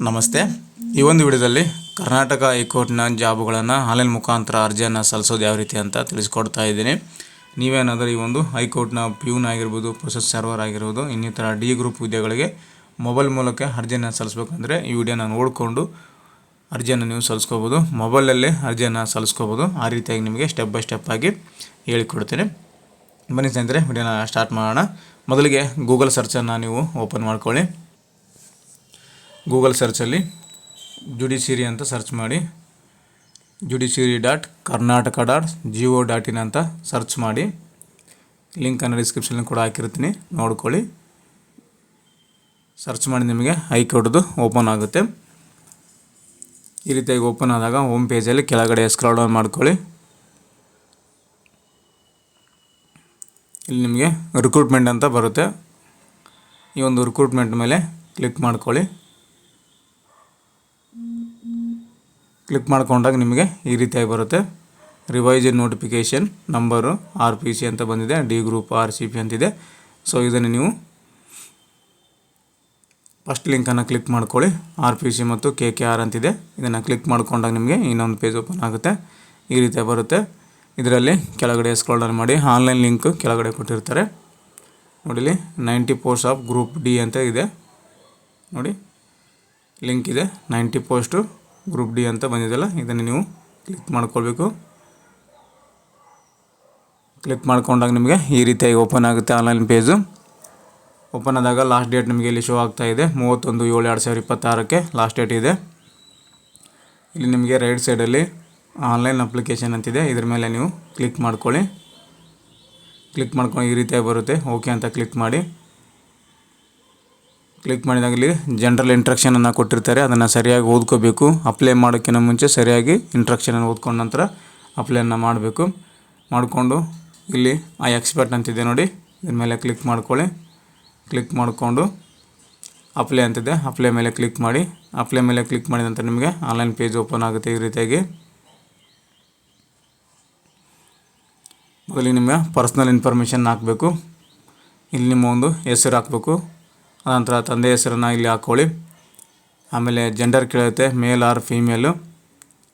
ನಮಸ್ತೆ. ಈ ಒಂದು ವಿಡಿಯೋದಲ್ಲಿ ಕರ್ನಾಟಕ ಹೈಕೋರ್ಟ್ನ ಜಾಬುಗಳನ್ನು ಆನ್ಲೈನ್ ಮುಖಾಂತರ ಅರ್ಜಿಯನ್ನು ಸಲ್ಲಿಸೋದು ಯಾವ ರೀತಿ ಅಂತ ತಿಳಿಸ್ಕೊಡ್ತಾ ಇದ್ದೀನಿ. ನೀವೇನಾದರೂ ಈ ಒಂದು ಹೈಕೋರ್ಟ್ನ ಪ್ಯೂನ್ ಆಗಿರ್ಬೋದು, ಪ್ರೊಸೆಸ್ ಸರ್ವರ್ ಆಗಿರ್ಬೋದು, ಇನ್ನಿತರ ಡಿ ಗ್ರೂಪ್ ಹುದ್ದೆಗಳಿಗೆ ಮೊಬೈಲ್ ಮೂಲಕ ಅರ್ಜಿಯನ್ನು ಸಲ್ಲಿಸ್ಬೇಕಂದ್ರೆ ಈ ವಿಡಿಯೋನ ನೋಡಿಕೊಂಡು ಅರ್ಜಿಯನ್ನು ನೀವು ಸಲ್ಲಿಸ್ಕೋಬೋದು. ಮೊಬೈಲಲ್ಲೇ ಅರ್ಜಿಯನ್ನು ಸಲ್ಲಿಸ್ಕೋಬೋದು. ಆ ರೀತಿಯಾಗಿ ನಿಮಗೆ ಸ್ಟೆಪ್ ಬೈ ಸ್ಟೆಪ್ ಆಗಿ ಹೇಳಿಕೊಡ್ತೀನಿ. ಬನ್ನಿ ಸ್ನೇಹಿತರೆ, ವಿಡಿಯೋನ ಸ್ಟಾರ್ಟ್ ಮಾಡೋಣ. ಮೊದಲಿಗೆ ಗೂಗಲ್ ಸರ್ಚನ್ನು ನೀವು ಓಪನ್ ಮಾಡ್ಕೊಳ್ಳಿ. ಗೂಗಲ್ ಸರ್ಚಲ್ಲಿ ಜುಡಿಷಿಯರಿ ಅಂತ ಸರ್ಚ್ ಮಾಡಿ. judiciary.karnataka.go.in ಅಂತ ಸರ್ಚ್ ಮಾಡಿ. ಲಿಂಕನ್ನು ಡಿಸ್ಕ್ರಿಪ್ಷನಲ್ಲಿ ಕೂಡ ಹಾಕಿರ್ತೀನಿ, ನೋಡ್ಕೊಳ್ಳಿ. ಸರ್ಚ್ ಮಾಡಿ ನಿಮಗೆ ಹೈಕೋರ್ಟ್ದು ಓಪನ್ ಆಗುತ್ತೆ. ಈ ರೀತಿಯಾಗಿ ಓಪನ್ ಆದಾಗ ಹೋಮ್ ಪೇಜಲ್ಲಿ ಕೆಳಗಡೆ ಸ್ಕ್ರಾಲ್ ಡೌನ್ ಮಾಡ್ಕೊಳ್ಳಿ. ಇಲ್ಲಿ ನಿಮಗೆ ರಿಕ್ರೂಟ್ಮೆಂಟ್ ಅಂತ ಬರುತ್ತೆ. ಈ ಒಂದು ರಿಕ್ರೂಟ್ಮೆಂಟ್ ಮೇಲೆ ಕ್ಲಿಕ್ ಮಾಡ್ಕೊಳ್ಳಿ. ಕ್ಲಿಕ್ ಮಾಡ್ಕೊಂಡಾಗ ನಿಮಗೆ ಈ ರೀತಿಯಾಗಿ ಬರುತ್ತೆ. ರಿವೈಸ್ಡ್ ನೋಟಿಫಿಕೇಷನ್ ನಂಬರು RPC ಅಂತ ಬಂದಿದೆ, ಡಿ ಗ್ರೂಪ್ RCP ಅಂತಿದೆ. ಸೊ ಇದನ್ನು ನೀವು ಫಸ್ಟ್ ಲಿಂಕನ್ನು ಕ್ಲಿಕ್ ಮಾಡ್ಕೊಳ್ಳಿ. RPC ಮತ್ತು KKR ಅಂತಿದೆ. ಇದನ್ನು ಕ್ಲಿಕ್ ಮಾಡ್ಕೊಂಡಾಗ ನಿಮಗೆ ಇನ್ನೊಂದು ಪೇಜ್ ಓಪನ್ ಆಗುತ್ತೆ. ಈ ರೀತಿಯಾಗಿ ಬರುತ್ತೆ. ಇದರಲ್ಲಿ ಕೆಳಗಡೆ ಸ್ಕ್ರಾಲ್ ಡೌನ್ ಮಾಡಿ ಆನ್ಲೈನ್ ಲಿಂಕ್ ಕೆಳಗಡೆ ಕೊಟ್ಟಿರ್ತಾರೆ ನೋಡಿ. 90 ಪೋಸ್ಟ್ ಆಫ್ ಗ್ರೂಪ್ D ಅಂತ ಇದೆ ನೋಡಿ, ಲಿಂಕ್ ಇದೆ. 90 ಪೋಸ್ಟು ಗ್ರೂಪ್ D ಅಂತ ಬಂದಿದೆಯಲ್ಲ, ಇದನ್ನು ನೀವು ಕ್ಲಿಕ್ ಮಾಡ್ಕೊಳ್ಬೇಕು. ಕ್ಲಿಕ್ ಮಾಡ್ಕೊಂಡಾಗ ನಿಮಗೆ ಈ ರೀತಿಯಾಗಿ ಓಪನ್ ಆಗುತ್ತೆ ಆನ್ಲೈನ್ ಪೇಜು. ಓಪನ್ ಆದಾಗ ಲಾಸ್ಟ್ ಡೇಟ್ ನಿಮಗೆ ಇಲ್ಲಿ ಶೋ ಆಗ್ತಾ ಇದೆ. 31/7/2026 ಲಾಸ್ಟ್ ಡೇಟ್ ಇದೆ. ಇಲ್ಲಿ ನಿಮಗೆ ರೈಟ್ ಸೈಡಲ್ಲಿ ಆನ್ಲೈನ್ ಅಪ್ಲಿಕೇಶನ್ ಅಂತಿದೆ, ಇದ್ರ ಮೇಲೆ ನೀವು ಕ್ಲಿಕ್ ಮಾಡ್ಕೊಳ್ಳಿ. ಕ್ಲಿಕ್ ಮಾಡ್ಕೊಂಡು ಈ ರೀತಿಯಾಗಿ ಬರುತ್ತೆ. ಓಕೆ ಅಂತ ಕ್ಲಿಕ್ ಮಾಡಿ. ಕ್ಲಿಕ್ ಮಾಡಿದಾಗ ಇಲ್ಲಿ ಜನರಲ್ ಇಂಟ್ರಕ್ಷನನ್ನು ಕೊಟ್ಟಿರ್ತಾರೆ, ಅದನ್ನು ಸರಿಯಾಗಿ ಓದ್ಕೋಬೇಕು. ಅಪ್ಲೈ ಮಾಡೋಕ್ಕಿಂತ ಮುಂಚೆ ಸರಿಯಾಗಿ ಇಂಟ್ರಕ್ಷನನ್ನು ಓದ್ಕೊಂಡ ನಂತರ ಅಪ್ಲೈಯನ್ನು ಮಾಡಬೇಕು. ಮಾಡಿಕೊಂಡು ಇಲ್ಲಿ ಎಕ್ಸ್ಪರ್ಟ್ ಅಂತಿದೆ ನೋಡಿ, ಇದ್ರ ಮೇಲೆ ಕ್ಲಿಕ್ ಮಾಡ್ಕೊಳ್ಳಿ. ಕ್ಲಿಕ್ ಮಾಡಿಕೊಂಡು ಅಪ್ಲೈ ಅಂತಿದೆ, ಅಪ್ಲೈ ಮೇಲೆ ಕ್ಲಿಕ್ ಮಾಡಿ. ಅಪ್ಲೈ ಮೇಲೆ ಕ್ಲಿಕ್ ಮಾಡಿದ ನಂತರ ನಿಮಗೆ ಆನ್ಲೈನ್ ಪೇಜ್ ಓಪನ್ ಆಗುತ್ತೆ. ಈ ರೀತಿಯಾಗಿ ಮೊದಲಿಗೆ ನಿಮ್ಮ ಪರ್ಸ್ನಲ್ ಇನ್ಫಾರ್ಮೇಷನ್ ಹಾಕಬೇಕು. ಇಲ್ಲಿ ನಿಮ್ಮ ಒಂದು ಹೆಸರು ಹಾಕಬೇಕು. ಅನಂತರ ತಂದೆ ಹೆಸರನ್ನು ಇಲ್ಲಿ ಹಾಕ್ಕೊಳ್ಳಿ. ಆಮೇಲೆ ಜೆಂಡರ್ ಕೇಳುತ್ತೆ, ಮೇಲ್ ಆರ್ ಫೀಮೇಲು,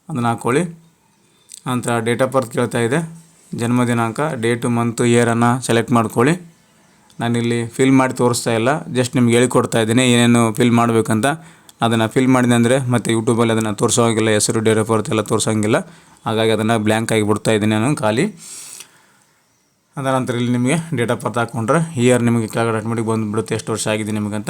ಅದನ್ನು ಹಾಕ್ಕೊಳ್ಳಿ. ನಂತರ ಡೇಟ್ ಆಫ್ ಬರ್ತ್ ಕೇಳ್ತಾ ಇದೆ, ಜನ್ಮ ದಿನಾಂಕ, ಡೇಟು, ಮಂತು, ಇಯರನ್ನು ಸೆಲೆಕ್ಟ್ ಮಾಡ್ಕೊಳ್ಳಿ. ನಾನಿಲ್ಲಿ ಫಿಲ್ ಮಾಡಿ ತೋರಿಸ್ತಾ ಇಲ್ಲ, ಜಸ್ಟ್ ನಿಮ್ಗೆ ಹೇಳಿಕೊಡ್ತಾ ಇದ್ದೀನಿ ಏನೇನು ಫಿಲ್ ಮಾಡಬೇಕಂತ. ಅದನ್ನು ಫಿಲ್ ಮಾಡಿದೆ ಅಂದರೆ ಮತ್ತು ಯೂಟ್ಯೂಬಲ್ಲಿ ಅದನ್ನು ತೋರಿಸೋಂಗಿಲ್ಲ, ಹೆಸರು, ಡೇಟ್ ಆಫ್ ಬರ್ತ್ ಎಲ್ಲ ತೋರಿಸೋಂಗಿಲ್ಲ. ಹಾಗಾಗಿ ಅದನ್ನು ಬ್ಲ್ಯಾಂಕ್ ಆಗಿ ಬಿಡ್ತಾ ಇದ್ದೀನಿ ನಾನು ಖಾಲಿ. ಅದರ ನಂತರ ಇಲ್ಲಿ ನಿಮಗೆ ಡೇಟ್ ಆಫ್ ಬರ್ತ್ ಹಾಕ್ಕೊಂಡ್ರೆ ಇಯರ್ ನಿಮಗೆ ಕೆಳಗಡೆ ಆಟೋಮೆಟಿಕ್ ಬಂದುಬಿಡುತ್ತೆ, ಎಷ್ಟು ವರ್ಷ ಆಗಿದೆ ನಿಮಗಂತ.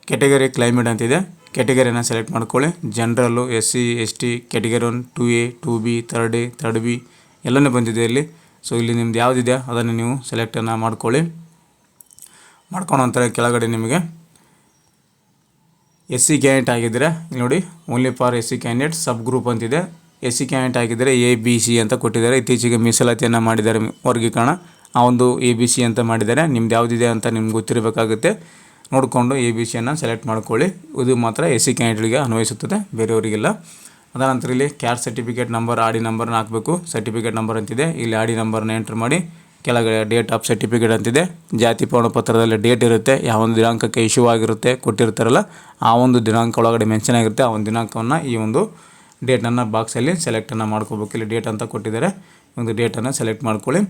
ಕ್ಯಾಟಗರಿ ಕ್ಲೈಮೇಟ್ ಅಂತಿದೆ, ಕ್ಯಾಟಗರಿಯನ್ನು ಸೆಲೆಕ್ಟ್ ಮಾಡ್ಕೊಳ್ಳಿ. ಜನರಲ್ಲು, SC ST, category 1, 2A, 2B, 3A, 3B ಎಲ್ಲನೂ ಬಂದಿದೆ ಇಲ್ಲಿ. ಸೊ ಇಲ್ಲಿ ನಿಮ್ದು ಯಾವುದಿದೆ ಅದನ್ನು ನೀವು ಸೆಲೆಕ್ಟನ್ನು ಮಾಡ್ಕೊಳ್ಳಿ. ಮಾಡ್ಕೊಂಡ ನಂತರ ಕೆಳಗಡೆ ನಿಮಗೆ SC ಕ್ಯಾಂಡಿಡೇಟ್ ಆಗಿದ್ದರೆ ನೋಡಿ, only for SC candidate sub group ಅಂತಿದೆ. SC ಕ್ಯಾಂಡಿಡೇಟ್ ಆಗಿದ್ದರೆ ABC ಅಂತ ಕೊಟ್ಟಿದ್ದಾರೆ. ಇತ್ತೀಚೆಗೆ ಮೀಸಲಾತಿಯನ್ನು ಮಾಡಿದ್ದಾರೆ, ವರ್ಗೀಕರಣ, ಆ ಒಂದು ABC ಅಂತ ಮಾಡಿದ್ದಾರೆ. ನಿಮ್ದು ಯಾವುದಿದೆ ಅಂತ ನಿಮ್ಗೆ ಗೊತ್ತಿರಬೇಕಾಗುತ್ತೆ. ನೋಡಿಕೊಂಡು ABCಯನ್ನು ಸೆಲೆಕ್ಟ್ ಮಾಡ್ಕೊಳ್ಳಿ. ಇದು ಮಾತ್ರ SC ಕ್ಯಾಂಡಿಡೇಟ್ಗೆ ಅನ್ವಯಿಸುತ್ತದೆ, ಬೇರೆಯವರಿಗೆಲ್ಲ. ಅದರ ನಂತರ ಇಲ್ಲಿ ಕ್ಯಾಸ್ಟ್ ಸರ್ಟಿಫಿಕೇಟ್ ನಂಬರ್, RD ನಂಬರ್ನ ಹಾಕಬೇಕು. ಸರ್ಟಿಫಿಕೇಟ್ ನಂಬರ್ ಅಂತಿದೆ, ಇಲ್ಲಿ RD ನಂಬರ್ನ ಎಂಟ್ರ್ ಮಾಡಿ. ಕೆಳಗಡೆ ಡೇಟ್ ಆಫ್ ಸರ್ಟಿಫಿಕೇಟ್ ಅಂತಿದೆ. ಜಾತಿ ಪ್ರಮಾಣ ಪತ್ರದಲ್ಲಿ ಡೇಟ್ ಇರುತ್ತೆ, ಯಾವ ಒಂದು ದಿನಾಂಕಕ್ಕೆ ಇಶ್ಯೂ ಆಗಿರುತ್ತೆ ಕೊಟ್ಟಿರ್ತಾರಲ್ಲ, ಆ ಒಂದು ದಿನಾಂಕ ಒಳಗಡೆ ಮೆನ್ಷನ್ ಆಗಿರುತ್ತೆ. ಆ ಒಂದು ದಿನಾಂಕವನ್ನು ಈ ಒಂದು ಡೇಟನ್ನು ಬಾಕ್ಸಲ್ಲಿ ಸೆಲೆಕ್ಟನ್ನು ಮಾಡ್ಕೋಬೇಕು. ಇಲ್ಲಿ ಡೇಟ್ ಅಂತ ಕೊಟ್ಟಿದ್ದಾರೆ, ಒಂದು ಡೇಟನ್ನು ಸೆಲೆಕ್ಟ್ ಮಾಡ್ಕೊಳ್ಳಿ.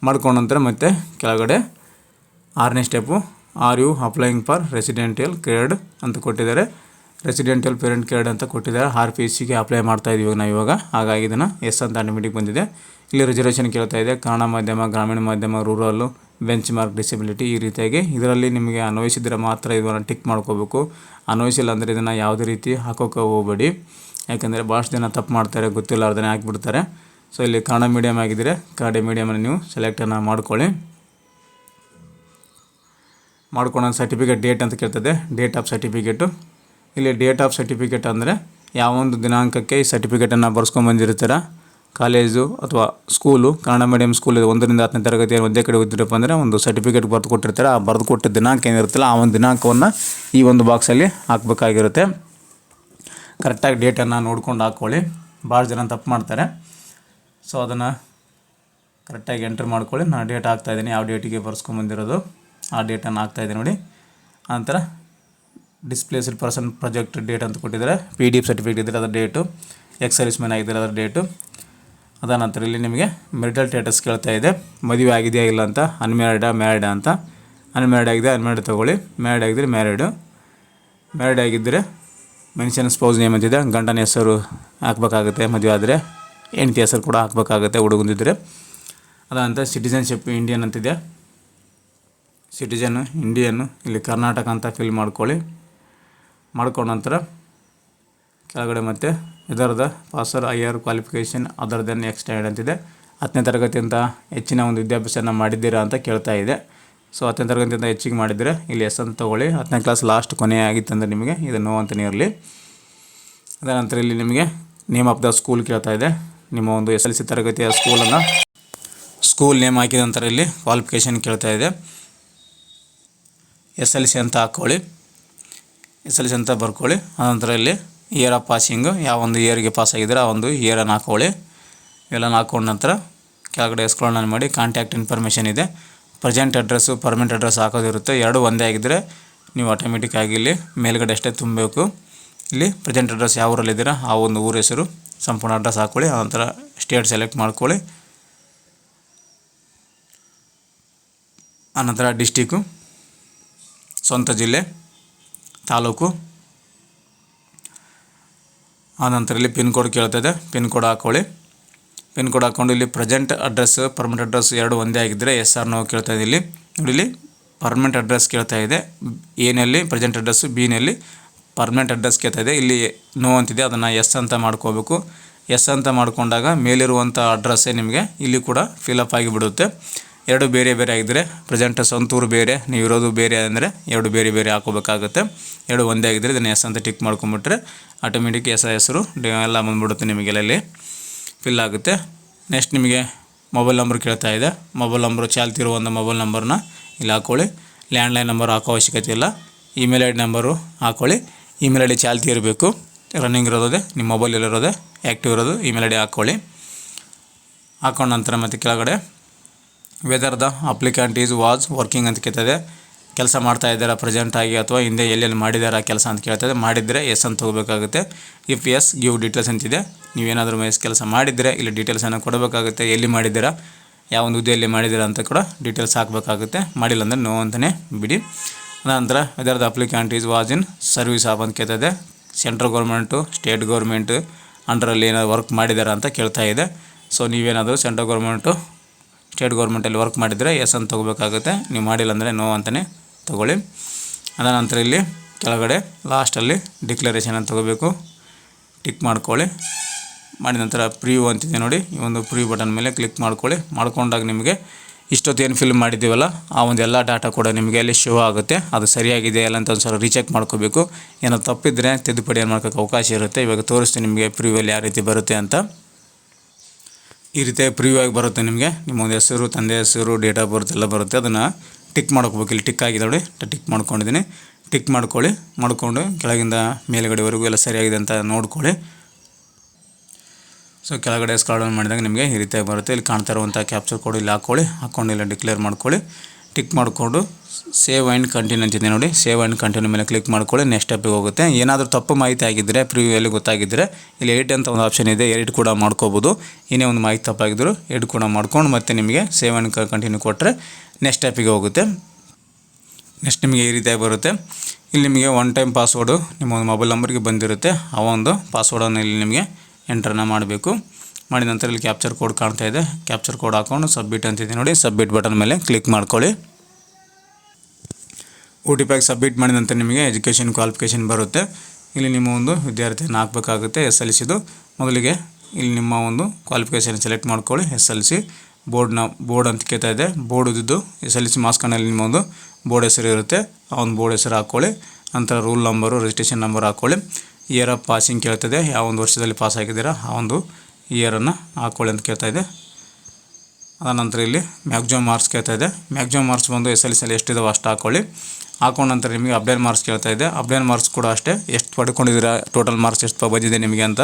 ಮಾಡ್ಕೊಂಡ ನಂತರ ಮತ್ತೆ ಕೆಳಗಡೆ 6ನೇ step, are you applying for residential cared ಅಂತ ಕೊಟ್ಟಿದ್ದಾರೆ. ರೆಸಿಡೆಂಟಿಯಲ್ ಪೇರೆಂಟ್ ಕೇರ್ಡ್ ಅಂತ ಕೊಟ್ಟಿದ್ದಾರೆ. RPCಗೆ ಅಪ್ಲೈ ಮಾಡ್ತಾ ಇದ್ದೀವಿ ನಾವು ಇವಾಗ, ಹಾಗಾಗಿ ಇದನ್ನು ಎಸ್ ಅಂತ ಆಟೋಮೆಟಿಕ್ ಬಂದಿದೆ. ಇಲ್ಲಿ ರಿಸರ್ವೇಷನ್ ಕೇಳ್ತಾ ಇದೆ, ಕನ್ನಡ ಮಾಧ್ಯಮ, ಗ್ರಾಮೀಣ ಮಾಧ್ಯಮ, ರೂರಲ್ಲು, ಬೆಂಚ್ ಮಾರ್ಕ್, ಡಿಸಬಿಲಿಟಿ, ಈ ರೀತಿಯಾಗಿ. ಇದರಲ್ಲಿ ನಿಮಗೆ ಅನ್ವಯಿಸಿದರೆ ಮಾತ್ರ ಇದನ್ನು ಟಿಕ್ ಮಾಡ್ಕೋಬೇಕು. ಅನ್ವಯಿಸಿಲ್ಲ ಅಂದರೆ ಇದನ್ನು ಯಾವುದೇ ರೀತಿ ಹಾಕೋಕೆ ಹೋಗಬೇಡಿ, ಯಾಕೆಂದರೆ ಭಾಳಷ್ಟು ಜನ ತಪ್ಪು ಮಾಡ್ತಾರೆ, ಗೊತ್ತಿಲ್ಲಾರ್ದೇ ಹಾಕಿಬಿಡ್ತಾರೆ. ಸೊ ಇಲ್ಲಿ ಕನ್ನಡ ಮೀಡಿಯಮ್ ಆಗಿದ್ದರೆ ಕನ್ನಡ ಮೀಡಿಯಮನ್ನು ನೀವು ಸೆಲೆಕ್ಟನ್ನು ಮಾಡ್ಕೊಳ್ಳಿ. ಮಾಡ್ಕೊಂಡು ಸರ್ಟಿಫಿಕೇಟ್ ಡೇಟ್ ಅಂತ ಕೇಳ್ತದೆ, ಡೇಟ್ ಆಫ್ ಸರ್ಟಿಫಿಕೇಟು. ಇಲ್ಲಿ ಡೇಟ್ ಆಫ್ ಸರ್ಟಿಫಿಕೇಟ್ ಅಂದರೆ ಯಾವೊಂದು ದಿನಾಂಕಕ್ಕೆ ಈ ಸರ್ಟಿಫಿಕೇಟನ್ನು ಬರ್ಸ್ಕೊಂಬಂದಿರ್ತೀರ, ಕಾಲೇಜು ಅಥವಾ ಸ್ಕೂಲು, ಕನ್ನಡ ಮೀಡಿಯಮ್ ಸ್ಕೂಲ್ 1ರಿಂದ 10ನೇ ತರಗತಿ ಒಂದೇ ಕಡೆ ಓದಿರಪ್ಪ ಅಂದರೆ ಒಂದು ಸರ್ಟಿಫಿಕೇಟ್ ಬರೆದು ಕೊಟ್ಟಿರ್ತಾರೆ. ಆ ಬರೆದು ಕೊಟ್ಟ ದಿನಾಂಕ ಏನಿರುತ್ತಲ್ಲ, ಆ ಒಂದು ದಿನಾಂಕವನ್ನು ಈ ಒಂದು ಬಾಕ್ಸಲ್ಲಿ ಹಾಕಬೇಕಾಗಿರುತ್ತೆ. ಕರೆಕ್ಟಾಗಿ ಡೇಟನ್ನು ನೋಡ್ಕೊಂಡು ಹಾಕ್ಕೊಳ್ಳಿ. ಭಾಳ ಜನ ತಪ್ಪು ಮಾಡ್ತಾರೆ. ಸೊ ಅದನ್ನು ಕರೆಕ್ಟಾಗಿ ಎಂಟ್ರ್ ಮಾಡ್ಕೊಳ್ಳಿ. ನಾನು ಡೇಟ್ ಹಾಕ್ತಾಯಿದ್ದೀನಿ, ಯಾವ ಡೇಟಿಗೆ ಬರ್ಸ್ಕೊಂಬಂದಿರೋದು ಆ ಡೇಟನ್ನು ಹಾಕ್ತಾಯಿದ್ದೀನಿ ನೋಡಿ. ಆನಂತರ ಡಿಸ್ಪ್ಲೇಸ್ಡ್ ಪರ್ಸನ್ ಪ್ರಾಜೆಕ್ಟ್ ಡೇಟ್ ಅಂತ ಕೊಟ್ಟಿದ್ದಾರೆ. PDF ಸರ್ಟಿಫಿಕೇಟ್ ಇದ್ದರೆ ಅದರ ಡೇಟು, ಎಕ್ಸ್ ಸರ್ವಿಸ್ ಮ್ಯಾನ್ ಆಗಿದ್ದರೆ ಅದರ ಡೇಟು. ಅದ ನಂತರ ಇಲ್ಲಿ ನಿಮಗೆ ಮೆರಿಟಲ್ ಸ್ಟೇಟಸ್ ಕೇಳ್ತಾ ಇದೆ, ಮದುವೆ ಆಗಿದೆಯಾ ಇಲ್ಲ ಅಂತ, ಮ್ಯಾರಿಡ್ ಅಂತ. ಅನ್ಮ್ಯಾರಿಡ್ ಆಗಿದೆ ಅನ್ಮ್ಯಾರಿಡ್ ತೊಗೊಳ್ಳಿ, ಮ್ಯಾರಿಡ್ ಆಗಿದ್ದರೆ ಮ್ಯಾರಿಡ್ ಆಗಿದ್ದರೆ ಮೆನ್ಷನ್ ಸ್ಪೌಸ್ ನೇಮ್ ಅಂತಿದೆ, ಗಂಡನ ಹೆಸರು ಹಾಕ್ಬೇಕಾಗುತ್ತೆ. ಮದುವೆ ಆದರೆ ಹೆಂಡತಿ ಹೆಸರು ಕೂಡ ಹಾಕ್ಬೇಕಾಗುತ್ತೆ ಹುಡುಗಂದಿದ್ದರೆ. ಅದಂತ ಸಿಟಿಸನ್ಶಿಪ್ ಇಂಡಿಯನ್ ಅಂತಿದೆ, ಇಂಡಿಯನ್ ಇಲ್ಲಿ ಕರ್ನಾಟಕ ಅಂತ ಫಿಲ್ ಮಾಡ್ಕೊಳ್ಳಿ. ಮಾಡ್ಕೊಂಡ ನಂತರ ಕೆಳಗಡೆ ಮತ್ತೆ ಇದರದ pass or higher qualification other then extend ಅಂತಿದೆ. 10ನೇ ತರಗತಿಯಿಂದ ಹೆಚ್ಚಿನ ಒಂದು ವಿದ್ಯಾಭ್ಯಾಸನ ಮಾಡಿದ್ದೀರಾ ಅಂತ ಕೇಳ್ತಾ ಇದೆ. ಸೊ 10ನೇ ತರಗತಿಯಿಂದ ಹೆಚ್ಚಿಗೆ ಮಾಡಿದರೆ ಇಲ್ಲಿ ಎಸ್ ಅಂತ ತೊಗೊಳ್ಳಿ. 10ನೇ ಕ್ಲಾಸ್ ಲಾಸ್ಟ್ ಕೊನೆ ಆಗಿತ್ತಂದರೆ ನಿಮಗೆ ಇದು ನೋ ಅಂತಲೇ ಇರಲಿ. ಅದರ ನಂತರ ಇಲ್ಲಿ ನಿಮಗೆ ನೇಮ್ ಆಫ್ ದ ಸ್ಕೂಲ್ ಕೇಳ್ತಾ ಇದೆ. ನಿಮ್ಮ ಒಂದು SLC ತರಗತಿಯ ಸ್ಕೂಲ್ ನೇಮ್ ಹಾಕಿದ ನಂತರ ಇಲ್ಲಿ ಕ್ವಾಲಿಫಿಕೇಷನ್ ಕೇಳ್ತಾ ಇದೆ. SLC ಅಂತ ಹಾಕ್ಕೊಳ್ಳಿ, SLC ಅಂತ ಬರ್ಕೊಳ್ಳಿ. ಆನಂತರ ಇಲ್ಲಿ ಇಯರ್ ಆಫ್ ಪಾಸಿಂಗು, ಯಾವ ಒಂದು ಇಯರ್ಗೆ ಪಾಸ್ ಆಗಿದ್ರೆ ಆ ಒಂದು ಇಯರನ್ನು ಹಾಕ್ಕೊಳ್ಳಿ. ಇವೆಲ್ಲ ಹಾಕ್ಕೊಂಡ ನಂತರ ಕೆಳಗಡೆ ಸ್ಕ್ರೋಲ್ ಮಾಡಿ ಕಾಂಟ್ಯಾಕ್ಟ್ ಇನ್ಫಾರ್ಮೇಷನ್ ಇದೆ. ಪ್ರೆಸೆಂಟ್ ಅಡ್ರೆಸ್ಸು ಪರ್ಮನೆಂಟ್ ಅಡ್ರೆಸ್ ಹಾಕೋದಿರುತ್ತೆ. ಎರಡು ಒಂದೇ ಆಗಿದ್ದರೆ ನೀವು ಆಟೋಮೆಟಿಕ್ ಆಗಿ ಇಲ್ಲಿ ಮೇಲ್ಗಡೆ ಅಷ್ಟೇ ತುಂಬಬೇಕು. ಇಲ್ಲಿ ಪ್ರೆಸೆಂಟ್ ಅಡ್ರೆಸ್ ಯಾವ ಊರಲ್ಲಿದ್ದೀರಾ ಆ ಒಂದು ಊರ ಹೆಸರು ಸಂಪೂರ್ಣ ಅಡ್ರೆಸ್ ಹಾಕ್ಕೊಳ್ಳಿ. ಆನಂತರ ಸ್ಟೇಟ್ ಸೆಲೆಕ್ಟ್ ಮಾಡ್ಕೊಳ್ಳಿ. ಆನಂತರ ಡಿಸ್ಟಿಕ್ಕು, ಸ್ವಂತ ಜಿಲ್ಲೆ, ತಾಲೂಕು. ಆನಂತರ ಇಲ್ಲಿ ಪಿನ್ ಕೋಡ್ ಕೇಳ್ತದೆ, ಪಿನ್ ಕೋಡ್ ಹಾಕ್ಕೊಳ್ಳಿ. ಪಿನ್ ಕೋಡ್ ಹಾಕ್ಕೊಂಡು ಇಲ್ಲಿ ಪ್ರೆಸೆಂಟ್ ಅಡ್ರೆಸ್ ಪರ್ಮನೆಂಟ್ ಅಡ್ರೆಸ್ ಎರಡು ಒಂದೇ ಆಗಿದ್ದರೆ ಎಸ್ ಆರ್ ನೋ ಕೇಳ್ತಾ ಇದೆ. ಇಲ್ಲಿ ನೋಡಿ, ಇಲ್ಲಿ ಪರ್ಮನೆಂಟ್ ಅಡ್ರೆಸ್ ಕೇಳ್ತಾ ಇದೆ. ಎನಲ್ಲಿ ಪ್ರೆಸೆಂಟ್ ಅಡ್ರೆಸ್ಸು, ಬಿನಲ್ಲಿ ಪರ್ಮನೆಂಟ್ ಅಡ್ರೆಸ್ ಕೇಳ್ತಾ ಇದೆ. ಇಲ್ಲಿ ನೋ ಅಂತಿದೆ, ಅದನ್ನು ಎಸ್ ಅಂತ ಮಾಡ್ಕೋಬೇಕು. ಎಸ್ ಅಂತ ಮಾಡ್ಕೊಂಡಾಗ ಮೇಲಿರುವಂಥ ಅಡ್ರೆಸ್ಸೇ ನಿಮಗೆ ಇಲ್ಲಿ ಕೂಡ ಫಿಲಪ್ ಆಗಿಬಿಡುತ್ತೆ. ಎರಡು ಬೇರೆ ಬೇರೆ ಆಗಿದ್ದರೆ ಪ್ರೆಸೆಂಟ್ ಸ್ವಂತೂರು ಬೇರೆ, ನೀವು ಇರೋದು ಬೇರೆ ಅಂದರೆ ಎರಡು ಬೇರೆ ಬೇರೆ ಹಾಕೋಬೇಕಾಗುತ್ತೆ. ಎರಡು ಒಂದೇ ಆಗಿದ್ದರೆ ಇದನ್ನು ಎಸ್ ಅಂತ ಟಿಕ್ ಮಾಡ್ಕೊಂಬಿಟ್ರೆ ಆಟೋಮೆಟಿಕ್ ಹೆಸರು ಎಲ್ಲ ಬಂದ್ಬಿಡುತ್ತೆ, ನಿಮಗೆಲ್ಲ ಇಲ್ಲಿ ಫಿಲ್ ಆಗುತ್ತೆ. ನೆಕ್ಸ್ಟ್ ನಿಮಗೆ ಮೊಬೈಲ್ ನಂಬರ್ ಕೇಳ್ತಾ ಇದೆ. ಮೊಬೈಲ್ ನಂಬರು ಚಾಲ್ತಿ ಇರುವಂಥ ಮೊಬೈಲ್ ನಂಬರ್ನ ಇಲ್ಲಿ ಹಾಕ್ಕೊಳ್ಳಿ. ಲ್ಯಾಂಡ್ಲೈನ್ ನಂಬರ್ ಹಾಕೋ ಅವಶ್ಯಕತೆ ಇಲ್ಲ. ಇಮೇಲ್ ಐ ಡಿ ನಂಬರು ಹಾಕ್ಕೊಳ್ಳಿ. ಇಮೇಲ್ ಐ ಡಿ ಚಾಲ್ತಿ ಇರಬೇಕು, ರನ್ನಿಂಗ್ ಇರೋದೇ, ನಿಮ್ಮ ಮೊಬೈಲಲ್ಲಿರೋದೇ ಆ್ಯಕ್ಟಿವ್ ಇರೋದು ಇಮೇಲ್ ಐ ಡಿ ಹಾಕ್ಕೊಳ್ಳಿ. ಹಾಕ್ಕೊಂಡ ನಂತರ ಮತ್ತು ಕೆಳಗಡೆ whether the applicant was working ಅಂತ ಕೇಳ್ತದೆ. ಕೆಲಸ ಮಾಡ್ತಾ ಇದ್ದಾರೆ ಪ್ರೆಸೆಂಟಾಗಿ ಅಥವಾ ಹಿಂದೆ ಎಲ್ಲೆಲ್ಲಿ ಮಾಡಿದ್ದಾರೆ ಆ ಕೆಲಸ ಅಂತ ಕೇಳ್ತದೆ. ಮಾಡಿದರೆ ಎಸ್ ಅಂತ ಹೋಗಬೇಕಾಗುತ್ತೆ. ಇಫ್ ಎಸ್ ಗಿವ್ ಡೀಟೇಲ್ಸ್ ಅಂತಿದೆ. ನೀವೇನಾದರೂ ಕೆಲಸ ಮಾಡಿದರೆ ಇಲ್ಲಿ ಡೀಟೇಲ್ಸನ್ನು ಕೊಡಬೇಕಾಗುತ್ತೆ. ಎಲ್ಲಿ ಮಾಡಿದ್ದೀರಾ, ಯಾವ ಒಂದು ಹುದ್ದೆಯಲ್ಲಿ ಮಾಡಿದ್ದೀರಾ ಅಂತ ಕೂಡ ಡೀಟೇಲ್ಸ್ ಹಾಕಬೇಕಾಗುತ್ತೆ. ಮಾಡಿಲ್ಲ ಅಂದರೆ ನೋ ಅಂತಲೇ ಬಿಡಿ. ಅನಂತರ whether the applicant was in service of ಅಂತ ಕೇಳ್ತದೆ. ಸೆಂಟ್ರಲ್ ಗೌರ್ಮೆಂಟು, ಸ್ಟೇಟ್ ಗೌರ್ಮೆಂಟ್ ಅಂಡರಲ್ಲಿ ಏನಾದರೂ ವರ್ಕ್ ಮಾಡಿದ್ದಾರೆ ಅಂತ ಕೇಳ್ತಾ ಇದೆ. ಸೊ ನೀವೇನಾದರೂ ಸೆಂಟ್ರಲ್ ಗೌರ್ಮೆಂಟು, ಸ್ಟೇಟ್ ಗೌರ್ಮೆಂಟಲ್ಲಿ ವರ್ಕ್ ಮಾಡಿದರೆ ಎಸ್ ಅಂತ ತೊಗೋಬೇಕಾಗುತ್ತೆ. ನೀವು ಮಾಡಿಲ್ಲ ಅಂದರೆ ನೋ ಅಂತಲೇ ತೊಗೊಳ್ಳಿ. ಅದಾನಂತರ ಇಲ್ಲಿ ಕೆಳಗಡೆ ಲಾಸ್ಟಲ್ಲಿ ಡಿಕ್ಲರೇಷನ್ ಅಂತ ತೊಗೋಬೇಕು, ಟಿಕ್ ಮಾಡ್ಕೊಳ್ಳಿ. ಮಾಡಿದ ನಂತರ ಪ್ರಿವ್ಯೂ ಅಂತಿದೆ ನೋಡಿ, ಈ ಒಂದು ಪ್ರಿವ್ಯೂ ಬಟನ್ ಮೇಲೆ ಕ್ಲಿಕ್ ಮಾಡ್ಕೊಳ್ಳಿ. ಮಾಡ್ಕೊಂಡಾಗ ನಿಮಗೆ ಇಷ್ಟೊತ್ತೇನು ಫಿಲ್ ಮಾಡಿದ್ದೀವಲ್ಲ ಆ ಒಂದು ಎಲ್ಲ ಡಾಟಾ ಕೂಡ ನಿಮಗೆ ಅಲ್ಲಿ ಶೋ ಆಗುತ್ತೆ. ಅದು ಸರಿಯಾಗಿದೆ ಅಲ್ಲ ಅಂತ ಒಂದು ಸಲ ರೀಚೆಕ್ ಮಾಡ್ಕೋಬೇಕು. ಏನೋ ತಪ್ಪಿದ್ರೆ ತಿದ್ದುಪಡಿ ಮಾಡ್ಕೋಕ್ಕೆ ಅವಕಾಶ ಇರುತ್ತೆ. ಇವಾಗ ತೋರಿಸ್ತೀನಿ ನಿಮಗೆ ಪ್ರಿವ್ಯೂಲ್ಲಿ ಯಾವ ರೀತಿ ಬರುತ್ತೆ ಅಂತ. ಈ ರೀತಿ ಪ್ರಿವ್ಯೂ ಆಗಿ ಬರುತ್ತೆ ನಿಮಗೆ. ನಿಮ್ಮ ಒಂದು ಹೆಸರು, ತಂದೆ ಹೆಸರು, ಡೇಟ್ ಆಫ್ ಬರ್ತ್ ಎಲ್ಲ ಬರುತ್ತೆ. ಅದನ್ನು ಟಿಕ್ ಮಾಡ್ಕೋಬೇಕು. ಇಲ್ಲಿ ಟಿಕ್ ಆಗಿದೆ ನೋಡಿ, ಟಿಕ್ ಮಾಡ್ಕೊಂಡಿದ್ದೀನಿ. ಟಿಕ್ ಮಾಡಿಕೊಂಡು ಕೆಳಗಿಂದ ಮೇಲುಗಡೆವರೆಗೂ ಎಲ್ಲ ಸರಿಯಾಗಿದೆ ಅಂತ ನೋಡ್ಕೊಳ್ಳಿ. ಸೊ ಕೆಳಗಡೆ ಸ್ಕ್ರಾಲ್ ಡೌನ್ ಮಾಡಿದಾಗ ನಿಮಗೆ ಈ ರೀತಿಯಾಗಿ ಬರುತ್ತೆ. ಇಲ್ಲಿ ಕಾಣ್ತಾ ಇರುವಂಥ ಕ್ಯಾಪ್ಚರ್ ಕೋಡ್ ಇಲ್ಲಿ ಹಾಕ್ಕೊಂಡು ಇಲ್ಲ ಡಿಕ್ಲೇರ್ ಮಾಡ್ಕೊಳ್ಳಿ. ಟಿಕ್ ಮಾಡಿಕೊಂಡು ಸೇವ್ ಆ್ಯಂಡ್ ಕಂಟಿನ್ಯೂ ಅಂತಿದೆ ನೋಡಿ, ಸೇವ್ ಆ್ಯಂಡ್ ಕಂಟಿನ್ಯೂ ಮೇಲೆ ಕ್ಲಿಕ್ ಮಾಡ್ಕೊಳ್ಳಿ. ನೆಕ್ಸ್ಟ್ ಸ್ಟೆಪ್ಪಿಗೆ ಹೋಗುತ್ತೆ. ಏನಾದರೂ ತಪ್ಪು ಮಾಹಿತಿ ಆಗಿದ್ದರೆ ಪ್ರಿವ್ಯೂಯಲ್ಲಿ ಗೊತ್ತಾಗಿದ್ದರೆ ಇಲ್ಲಿ ಎಡಿಟ್ ಅಂತ ಒಂದು ಆಪ್ಷನ್ ಇದೆ, ಎಡಿಟ್ ಕೂಡ ಮಾಡ್ಕೋಬೋದು. ಏನೇ ಒಂದು ಮಾಹಿತಿ ತಪ್ಪಾಗಿದ್ದರೂ ಎಡಿಟ್ ಕೂಡ ಮಾಡ್ಕೊಂಡು ಮತ್ತೆ ನಿಮಗೆ ಸೇವ್ ಆ್ಯಂಡ್ ಕಂಟಿನ್ಯೂ ಕೊಟ್ಟರೆ ನೆಕ್ಸ್ಟ್ ಸ್ಟೆಪ್ಪಿಗೆ ಹೋಗುತ್ತೆ. ನೆಕ್ಸ್ಟ್ ನಿಮಗೆ ಈ ರೀತಿಯಾಗಿ ಬರುತ್ತೆ. ಇಲ್ಲಿ ನಿಮಗೆ ಒನ್ ಟೈಮ್ ಪಾಸ್ವರ್ಡು ನಿಮ್ಮ ಒಂದು ಮೊಬೈಲ್ ನಂಬರ್ಗೆ ಬಂದಿರುತ್ತೆ. ಆ ಒಂದು ಪಾಸ್ವರ್ಡನ್ನು ಇಲ್ಲಿ ನಿಮಗೆ ಎಂಟ್ರನ್ನು ಮಾಡಬೇಕು. ಮಾಡಿದ ನಂತರ ಇಲ್ಲಿ ಕ್ಯಾಪ್ಚರ್ ಕೋಡ್ ಕಾಣ್ತಾ ಇದೆ. ಕ್ಯಾಪ್ಚರ್ ಕೋಡ್ ಹಾಕ್ಕೊಂಡು ಸಬ್ಮಿಟ್ ಅಂತಿದೆ ನೋಡಿ, ಸಬ್ಮಿಟ್ ಬಟನ್ ಮೇಲೆ ಕ್ಲಿಕ್ ಮಾಡ್ಕೊಳ್ಳಿ. OTP ಸಬ್ಮಿಟ್ ಮಾಡಿದ ನಂತರ ನಿಮಗೆ ಎಜುಕೇಷನ್ ಕ್ವಾಲಿಫಿಕೇಷನ್ ಬರುತ್ತೆ. ಇಲ್ಲಿ ನಿಮ್ಮ ಒಂದು ವಿದ್ಯಾರ್ಥಿಯನ್ನು ಹಾಕಬೇಕಾಗುತ್ತೆ. SLCದು ಮೊದಲಿಗೆ ಇಲ್ಲಿ ನಿಮ್ಮ ಒಂದು ಕ್ವಾಲಿಫಿಕೇಷನ್ ಸೆಲೆಕ್ಟ್ ಮಾಡ್ಕೊಳ್ಳಿ. SLC ಬೋರ್ಡ್ ಅಂತ ಕೇಳ್ತಾ ಇದೆ. ಬೋರ್ಡ್ ಇದ್ದು SLC ಮಾರ್ಕ್ಸ್ ಕಾರ್ಡ್ನಲ್ಲಿ ನಿಮ್ಮ ಒಂದು ಬೋರ್ಡ್ ಹೆಸರು ಇರುತ್ತೆ. ಆ ಒಂದು ಬೋರ್ಡ್ ಹೆಸರು ಹಾಕ್ಕೊಳ್ಳಿ. ನಂತರ ರೂಲ್ ನಂಬರು, ರಿಜಿಸ್ಟ್ರೇಷನ್ ನಂಬರ್ ಹಾಕ್ಕೊಳ್ಳಿ. ಇಯರ್ ಆಫ್ ಪಾಸಿಂಗ್ ಕೇಳ್ತಾ ಇದೆ, ಯಾವ ಒಂದು ವರ್ಷದಲ್ಲಿ ಪಾಸ್ ಆಗಿದ್ದೀರಾ ಆ ಒಂದು ಇಯರನ್ನು ಹಾಕ್ಕೊಳ್ಳಿ ಅಂತ ಕೇಳ್ತಾ ಇದೆ. ಅದಾನಂತರ ಇಲ್ಲಿ ಮ್ಯಾಕ್ಸಿಮಮ್ ಮಾರ್ಕ್ಸ್ ಕೇಳ್ತಾ ಇದೆ. ಮ್ಯಾಕ್ಸಿಮಮ್ ಮಾರ್ಕ್ಸ್ ಬಂದು SLCಯಲ್ಲಿ ಎಷ್ಟಿದಾವೆ ಅಷ್ಟು ಹಾಕ್ಕೊಳ್ಳಿ. ಹಾಕೊಂಡ ನಂತರ ನಿಮಗೆ ಅಪ್ಡೇಟ್ ಮಾರ್ಕ್ಸ್ ಕೇಳ್ತಾ ಇದೆ. ಅಪ್ಡೇಟ್ ಮಾರ್ಕ್ಸ್ ಕೂಡ ಅಷ್ಟೇ, ಎಷ್ಟು ಪಡ್ಕೊಂಡಿದ್ದೀರಾ, ಟೋಟಲ್ ಮಾರ್ಕ್ಸ್ ಎಷ್ಟು ಬಂದಿದೆ ನಿಮಗೆ ಅಂತ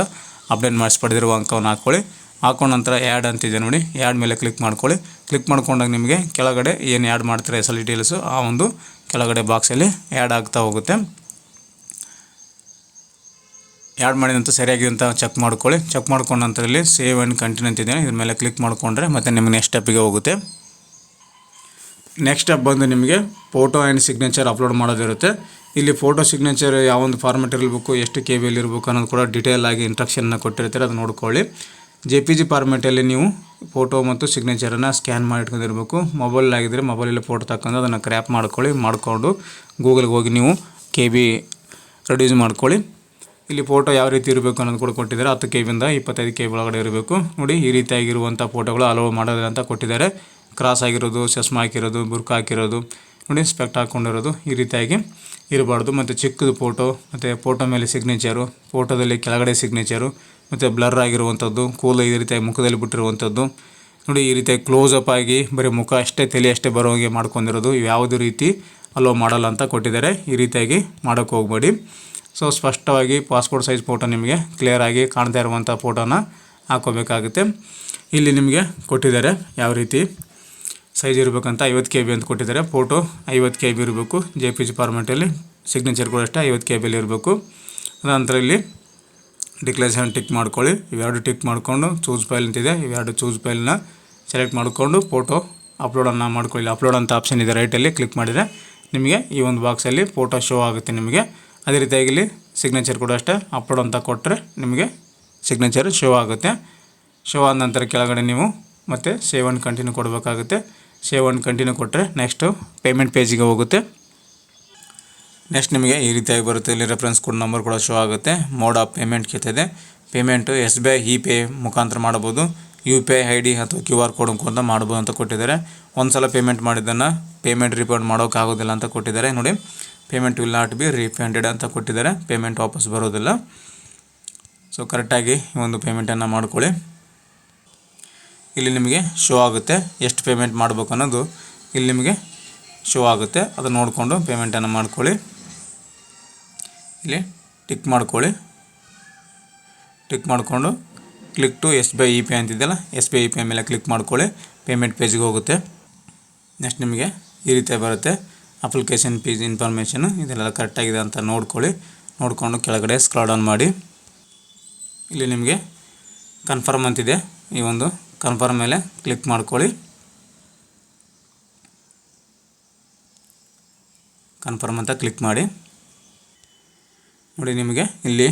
ಅಪ್ಡೇಟ್ ಮಾರ್ಕ್ಸ್ ಪಡೆದಿರುವ ಅಂಕವನ್ನು ಹಾಕ್ಕೊಳ್ಳಿ. ಹಾಕೊಂಡ ನಂತರ ಆ್ಯಡ್ ಅಂತಿದೆ ನೋಡಿ, ಆ್ಯಡ್ ಮೇಲೆ ಕ್ಲಿಕ್ ಮಾಡ್ಕೊಳ್ಳಿ. ಕ್ಲಿಕ್ ಮಾಡ್ಕೊಂಡಾಗ ನಿಮಗೆ ಕೆಳಗಡೆ ಏನು ಆ್ಯಡ್ ಮಾಡ್ತಾರೆ SL ಡೀಟೇಲ್ಸು ಆ ಒಂದು ಕೆಳಗಡೆ ಬಾಕ್ಸಲ್ಲಿ ಆ್ಯಡ್ ಆಗ್ತಾ ಹೋಗುತ್ತೆ. ಆ್ಯಡ್ ಮಾಡಿದಂಥ ಸರಿಯಾಗಿದೆ ಅಂತ ಚೆಕ್ ಮಾಡ್ಕೊಳ್ಳಿ. ಚೆಕ್ ಮಾಡ್ಕೊಂಡ ನಂತರ ಇಲ್ಲಿ ಸೇವ್ ಆ್ಯಂಡ್ ಕಂಟಿನ್ಯೂ ಅಂತಿದೆ, ಇದ್ರ ಮೇಲೆ ಕ್ಲಿಕ್ ಮಾಡಿಕೊಂಡ್ರೆ ಮತ್ತೆ ನಿಮಗೆ ನೆಕ್ಸ್ಟ್ ಸ್ಟೆಪ್ಪಿಗೆ ಹೋಗುತ್ತೆ. ನೆಕ್ಸ್ಟ್ ಸ್ಟೆಪ್ ಬಂದು ನಿಮಗೆ ಫೋಟೋ ಆ್ಯಂಡ್ ಸಿಗ್ನೇಚರ್ ಅಪ್ಲೋಡ್ ಮಾಡೋದಿರುತ್ತೆ. ಇಲ್ಲಿ ಫೋಟೋ ಸಿಗ್ನೇಚರ್ ಯಾವ ಒಂದು ಫಾರ್ಮೆಟ್ ಇರಬೇಕು, ಎಷ್ಟು KB ಇರಬೇಕು ಅನ್ನೋದು ಕೂಡ ಡೀಟೇಲ್ ಆಗಿ ಇಂಟ್ರಕ್ಷನ್ನ ಕೊಟ್ಟಿರ್ತಾರೆ, ಅದು ನೋಡ್ಕೊಳ್ಳಿ. JPG ಫಾರ್ಮೆಟಲ್ಲಿ ನೀವು ಫೋಟೋ ಮತ್ತು ಸಿಗ್ನೇಚರನ್ನು ಸ್ಕ್ಯಾನ್ ಮಾಡಿ ಇಟ್ಕೊಂಡಿರಬೇಕು. ಮೊಬೈಲ್ ಆಗಿದ್ದರೆ ಮೊಬೈಲಲ್ಲಿ ಫೋಟೋ ತಗೊಂಡು ಅದನ್ನು ಕ್ರ್ಯಾಪ್ ಮಾಡಿಕೊಂಡು ಗೂಗಲ್ಗೆ ಹೋಗಿ ನೀವು KB ರೆಡ್ಯೂಸ್ ಮಾಡ್ಕೊಳ್ಳಿ. ಇಲ್ಲಿ ಫೋಟೋ ಯಾವ ರೀತಿ ಇರಬೇಕು ಅನ್ನೋದು ಕೂಡ ಕೊಟ್ಟಿದ್ದಾರೆ. 10 KB ಇಂದ 25 KB ಒಳಗಡೆ ಇರಬೇಕು. ನೋಡಿ ಈ ರೀತಿಯಾಗಿರುವಂಥ ಫೋಟೋಗಳು ಅಲೋ ಮಾಡೋದಿಲ್ಲ ಅಂತ ಕೊಟ್ಟಿದ್ದಾರೆ. ಕ್ರಾಸ್ ಆಗಿರೋದು, ಚಸ್ಮಾ ಹಾಕಿರೋದು, ಬುರ್ಕ ಹಾಕಿರೋದು, ನೋಡಿ ಸ್ಪೆಕ್ಟ್ ಹಾಕ್ಕೊಂಡಿರೋದು ಈ ರೀತಿಯಾಗಿ ಇರಬಾರ್ದು. ಮತ್ತು ಚಿಕ್ಕದು ಫೋಟೋ, ಮತ್ತು ಫೋಟೋ ಮೇಲೆ ಸಿಗ್ನೇಚರು, ಫೋಟೋದಲ್ಲಿ ಕೆಳಗಡೆ ಸಿಗ್ನೇಚರು, ಮತ್ತು ಬ್ಲರ್ ಆಗಿರುವಂಥದ್ದು, ಕೂದಲು ಈ ರೀತಿಯಾಗಿ ಮುಖದಲ್ಲಿ ಬಿಟ್ಟಿರುವಂಥದ್ದು, ನೋಡಿ ಈ ರೀತಿಯಾಗಿ ಕ್ಲೋಸಪ್ ಆಗಿ ಬರೀ ಮುಖ ಅಷ್ಟೇ ತಲೆ ಅಷ್ಟೇ ಬರೋ ಹಾಗೆ ಮಾಡ್ಕೊಂಡಿರೋದು ಯಾವುದೇ ರೀತಿ ಅಲೋ ಮಾಡಲ್ಲ ಅಂತ ಕೊಟ್ಟಿದ್ದಾರೆ. ಈ ರೀತಿಯಾಗಿ ಮಾಡೋಕ್ಕೆ ಹೋಗಬೇಡಿ. ಸೊ ಸ್ಪಷ್ಟವಾಗಿ ಪಾಸ್ಪೋರ್ಟ್ ಸೈಜ್ ಫೋಟೋ ನಿಮಗೆ ಕ್ಲಿಯರಾಗಿ ಕಾಣ್ತಾ ಇರುವಂಥ ಫೋಟೋನ ಹಾಕೋಬೇಕಾಗುತ್ತೆ. ಇಲ್ಲಿ ನಿಮಗೆ ಕೊಟ್ಟಿದ್ದಾರೆ ಯಾವ ರೀತಿ ಸೈಜ್ ಇರಬೇಕಂತ 50 KB ಅಂತ ಕೊಟ್ಟಿದ್ದಾರೆ. ಫೋಟೋ 50 KB ಇರಬೇಕು. JPG ಫಾರ್ಮೆಟಲ್ಲಿ ಸಿಗ್ನೇಚರ್ ಕೂಡ ಅಷ್ಟೇ 50 KB ಇರಬೇಕು. ಅನಂತರ ಇಲ್ಲಿ ಡಿಕ್ಲರೇಷನ್ ಟಿಕ್ ಮಾಡ್ಕೊಳ್ಳಿ. ಇವೆರಡು ಟಿಕ್ ಮಾಡಿಕೊಂಡು ಚೂಸ್ ಫೈಲ್ ಅಂತಿದೆ, ಇವೆರಡು ಚೂಸ್ ಫೈಲ್ನ ಸೆಲೆಕ್ಟ್ ಮಾಡಿಕೊಂಡು ಫೋಟೋ ಅಪ್ಲೋಡನ್ನು ಮಾಡ್ಕೊಳ್ಳಿ. ಅಪ್ಲೋಡ್ ಅಂತ ಆಪ್ಷನ್ ಇದೆ ರೈಟಲ್ಲಿ, ಕ್ಲಿಕ್ ಮಾಡಿದರೆ ನಿಮಗೆ ಈ ಒಂದು ಬಾಕ್ಸಲ್ಲಿ ಫೋಟೋ ಶೋ ಆಗುತ್ತೆ ನಿಮಗೆ. ಅದೇ ರೀತಿಯಾಗಿ ಇಲ್ಲಿ ಸಿಗ್ನೇಚರ್ ಕೂಡ ಅಷ್ಟೇ ಅಪ್ಲೋಡ್ ಅಂತ ಕೊಟ್ಟರೆ ನಿಮಗೆ ಸಿಗ್ನೇಚರ್ ಶೋ ಆಗುತ್ತೆ. ಶೋ ಆದ ನಂತರ ಕೆಳಗಡೆ ನೀವು ಮತ್ತೆ ಸೇವ್ ಆ್ಯಂಡ್ ಕಂಟಿನ್ಯೂ ಕೊಡಬೇಕಾಗುತ್ತೆ. ಸೇವ್ ಆ್ಯಂಡ್ ಕಂಟಿನ್ಯೂ ಕೊಟ್ಟರೆ ನೆಕ್ಸ್ಟು ಪೇಮೆಂಟ್ ಪೇಜಿಗೆ ಹೋಗುತ್ತೆ. ನೆಕ್ಸ್ಟ್ ನಿಮಗೆ ಈ ರೀತಿಯಾಗಿ ಬರುತ್ತೆ. ಇಲ್ಲಿ ರೆಫರೆನ್ಸ್ ಕೋಡ್ ನಂಬರ್ ಕೂಡ ಶೋ ಆಗುತ್ತೆ. ಮೋಡ್ ಆಫ್ ಪೇಮೆಂಟ್ ಕೇಳ್ತಿದೆ. ಪೇಮೆಂಟು SBI ಇ-ಪೇ ಮುಖಾಂತರ ಮಾಡ್ಬೋದು, UPI ID ಅಥವಾ QR ಕೋಡ್ ಮುಖಾಂತರ ಮಾಡ್ಬೋದು ಅಂತ ಕೊಟ್ಟಿದ್ದಾರೆ. ಒಂದು ಸಲ ಪೇಮೆಂಟ್ ಮಾಡಿದ್ದನ್ನು ಪೇಮೆಂಟ್ ರಿಫಂಡ್ ಮಾಡೋಕ್ಕಾಗೋದಿಲ್ಲ ಅಂತ ಕೊಟ್ಟಿದ್ದಾರೆ. ನೋಡಿ payment will not be refunded ಅಂತ ಕೊಟ್ಟಿದ್ದಾರೆ, ಪೇಮೆಂಟ್ ವಾಪಸ್ ಬರೋದಿಲ್ಲ. ಸೊ ಕರೆಕ್ಟಾಗಿ ಈ ಒಂದು ಪೇಮೆಂಟನ್ನು ಮಾಡ್ಕೊಳ್ಳಿ. ಇಲ್ಲಿ ನಿಮಗೆ ಶೋ ಆಗುತ್ತೆ ಎಷ್ಟು ಪೇಮೆಂಟ್ ಮಾಡಬೇಕು ಅನ್ನೋದು ಇಲ್ಲಿ ನಿಮಗೆ ಶೋ ಆಗುತ್ತೆ. ಅದನ್ನು ನೋಡಿಕೊಂಡು ಪೇಮೆಂಟನ್ನು ಮಾಡ್ಕೊಳ್ಳಿ. ಇಲ್ಲಿ ಟಿಕ್ ಮಾಡ್ಕೊಳ್ಳಿ. ಟಿಕ್ ಮಾಡಿಕೊಂಡು ಕ್ಲಿಕ್ ಟು SBI ಇ-ಪೇ ಅಂತಿದ್ದೆಲ್ಲ, SBI ಇ-ಪೇ ಮೇಲೆ ಕ್ಲಿಕ್ ಮಾಡ್ಕೊಳ್ಳಿ. ಪೇಮೆಂಟ್ ಪೇಜ್ಗೆ ಹೋಗುತ್ತೆ. ನೆಕ್ಸ್ಟ್ ನಿಮಗೆ ಈ ರೀತಿ ಬರುತ್ತೆ. ಅಪ್ಲಿಕೇಶನ್ ಫೀಸ್ ಇನ್ಫಾರ್ಮೇಷನು ಇದೆಲ್ಲ ಕರೆಕ್ಟಾಗಿದೆ ಅಂತ ನೋಡಿಕೊಂಡು ಕೆಳಗಡೆ ಸ್ಕ್ರಾಲ್ ಡೌನ್ ಮಾಡಿ. ಇಲ್ಲಿ ನಿಮಗೆ ಕನ್ಫರ್ಮ್ ಅಂತಿದೆ, ಈ ಒಂದು ಕನ್ಫರ್ಮ್ ಮೇಲೆ ಕ್ಲಿಕ್ ಮಾಡ್ಕೊಳ್ಳಿ. ಕನ್ಫರ್ಮ್ ಅಂತ ಕ್ಲಿಕ್ ಮಾಡಿ. ನೋಡಿ ನಿಮಗೆ ಇಲ್ಲಿ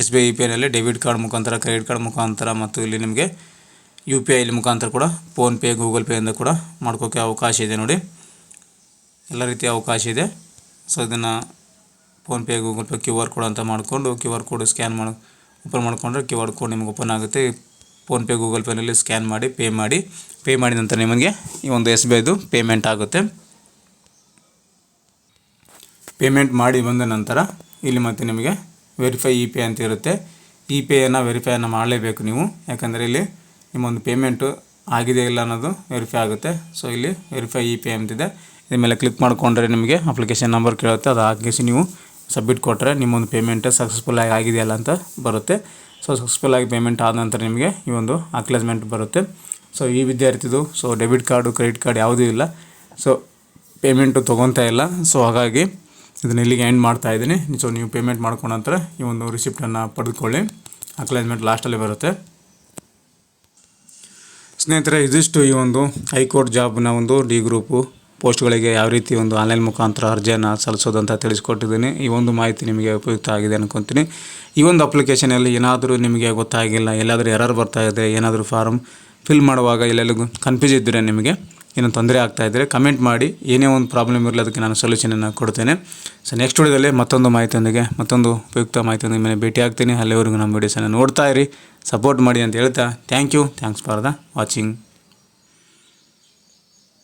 SBI ಇ-ಪೇನಲ್ಲಿ ಡೆಬಿಟ್ ಕಾರ್ಡ್ ಮುಖಾಂತರ, ಕ್ರೆಡಿಟ್ ಕಾರ್ಡ್ ಮುಖಾಂತರ ಮತ್ತು ಇಲ್ಲಿ ನಿಮಗೆ UPI ಮುಖಾಂತರ ಕೂಡ ಫೋನ್ಪೇ, ಗೂಗಲ್ ಪೇಯಿಂದ ಕೂಡ ಮಾಡ್ಕೋಕ್ಕೆ ಅವಕಾಶ ಇದೆ. ನೋಡಿ ಎಲ್ಲ ರೀತಿಯ ಅವಕಾಶ ಇದೆ. ಸೊ ಇದನ್ನು PhonePe, Google pay, QR code ಅಂತ ಮಾಡಿಕೊಂಡು QR ಕೋಡ್ ಸ್ಕ್ಯಾನ್ ಓಪನ್ ಮಾಡಿಕೊಂಡ್ರೆ QR ಕೋಡ್ ನಿಮಗೆ ಓಪನ್ ಆಗುತ್ತೆ. ಫೋನ್ಪೇ, ಗೂಗಲ್ ಪೇನಲ್ಲಿ ಸ್ಕ್ಯಾನ್ ಮಾಡಿ ಪೇ ಮಾಡಿದ ನಂತರ ನಿಮಗೆ ಈ ಒಂದು SBIದು ಪೇಮೆಂಟ್ ಆಗುತ್ತೆ. ಪೇಮೆಂಟ್ ಮಾಡಿ ಬಂದ ನಂತರ ಇಲ್ಲಿ ಮತ್ತೆ ನಿಮಗೆ ವೆರಿಫೈ ಇ-ಪೇ ಅಂತ ಇರುತ್ತೆ. ಇ-ಪೇಯನ್ನು ವೆರಿಫೈಯನ್ನು ಮಾಡಲೇಬೇಕು ನೀವು, ಯಾಕಂದರೆ ಇಲ್ಲಿ ನಿಮ್ಮೊಂದು ಪೇಮೆಂಟು ಆಗಿದೆ ಇಲ್ಲ ಅನ್ನೋದು ವೆರಿಫೈ ಆಗುತ್ತೆ. ಸೊ ಇಲ್ಲಿ ವೆರಿಫೈ ಇ-ಪೇ ಅಂತಿದೆ, ಇದ್ರ ಮೇಲೆ ಕ್ಲಿಕ್ ಮಾಡಿಕೊಂಡ್ರೆ ನಿಮಗೆ ಅಪ್ಲಿಕೇಶನ್ ನಂಬರ್ ಕೇಳುತ್ತೆ. ಅದು ಹಾಕಿಸಿ ನೀವು ಸಬ್ಮಿಟ್ ಕೊಟ್ಟರೆ ನಿಮ್ಮೊಂದು ಪೇಮೆಂಟ್ ಸಕ್ಸಸ್ಫುಲ್ಲಾಗಿ ಆಗಿದೆಯಲ್ಲ ಅಂತ ಬರುತ್ತೆ. ಸೊ ಸಕ್ಸಸ್ಫುಲ್ಲಾಗಿ ಪೇಮೆಂಟ್ ಆದ ನಂತರ ನಿಮಗೆ ಈ ಒಂದು ಅಕ್ನಾಲೇಜ್ಮೆಂಟ್ ಬರುತ್ತೆ. ಸೊ ಈ ವಿದ್ಯಾರ್ಥಿದು ಡೆಬಿಟ್ ಕಾರ್ಡು, ಕ್ರೆಡಿಟ್ ಕಾರ್ಡ್ ಯಾವುದೂ ಇಲ್ಲ, ಸೊ ಪೇಮೆಂಟು ತೊಗೊತಾ ಇಲ್ಲ. ಸೊ ಹಾಗಾಗಿ ಇದನ್ನು ಇಲ್ಲಿಗೆ ಎಂಡ್ ಮಾಡ್ತಾ ಇದ್ದೀನಿ. ಸೊ ನೀವು ಪೇಮೆಂಟ್ ಮಾಡ್ಕೊಂಡ ನಂತರ ಈ ಒಂದು ರಿಸಿಪ್ಟನ್ನು ಪಡೆದುಕೊಳ್ಳಿ. ಅಕ್ನಾಲೇಜ್ಮೆಂಟ್ ಲಾಸ್ಟಲ್ಲಿ ಬರುತ್ತೆ. ಸ್ನೇಹಿತರೆ, ಇದಿಷ್ಟು ಈ ಒಂದು ಹೈಕೋರ್ಟ್ ಜಾಬ್ನ ಒಂದು ಡಿ ಗ್ರೂಪು ಪೋಸ್ಟ್ಗಳಿಗೆ ಯಾವ ರೀತಿ ಒಂದು ಆನ್ಲೈನ್ ಮುಖಾಂತರ ಅರ್ಜಿಯನ್ನು ಸಲ್ಲಿಸೋದಂತ ತಿಳಿಸ್ಕೊಟ್ಟಿದ್ದೀನಿ. ಈ ಒಂದು ಮಾಹಿತಿ ನಿಮಗೆ ಉಪಯುಕ್ತ ಆಗಿದೆ ಅನ್ಕೊತೀನಿ. ಈ ಒಂದು ಅಪ್ಲಿಕೇಶನಲ್ಲಿ ಏನಾದರೂ ನಿಮಗೆ ಗೊತ್ತಾಗಿಲ್ಲ, ಎಲ್ಲಾದರೂ ಎರರ್ ಬರ್ತಾ ಇದೆ, ಏನಾದರೂ ಫಾರಮ್ ಫಿಲ್ ಮಾಡುವಾಗ ಎಲ್ಲೆಲ್ಲಿಗೂ ಕನ್ಫ್ಯೂಸ್ ಇದ್ದರೆ, ನಿಮಗೆ ಏನೋ ತೊಂದರೆ ಆಗ್ತಾಯಿದ್ದರೆ ಕಮೆಂಟ್ ಮಾಡಿ. ಏನೇ ಒಂದು ಪ್ರಾಬ್ಲಮ್ ಇರಲಿ ಅದಕ್ಕೆ ನಾನು ಸೊಲ್ಯೂಷನನ್ನು ಕೊಡ್ತೇನೆ. ಸೊ ನೆಕ್ಸ್ಟ್ ವಿಡಿಯೋದಲ್ಲಿ ಮತ್ತೊಂದು ಮಾಹಿತಿಯೊಂದಿಗೆ, ಮತ್ತೊಂದು ಉಪಯುಕ್ತ ಮಾಹಿತಿಯೊಂದಿಗೆ ಮೇಲೆ ಭೇಟಿ ಆಗ್ತೀನಿ. ಅಲ್ಲಿವರೆಗೂ ನಮ್ಮ ವಿಡಿಯೋಸನ್ನು ನೋಡ್ತಾ ಇರಿ, ಸಪೋರ್ಟ್ ಮಾಡಿ ಅಂತ ಹೇಳ್ತಾ thank you. Thanks for the watching.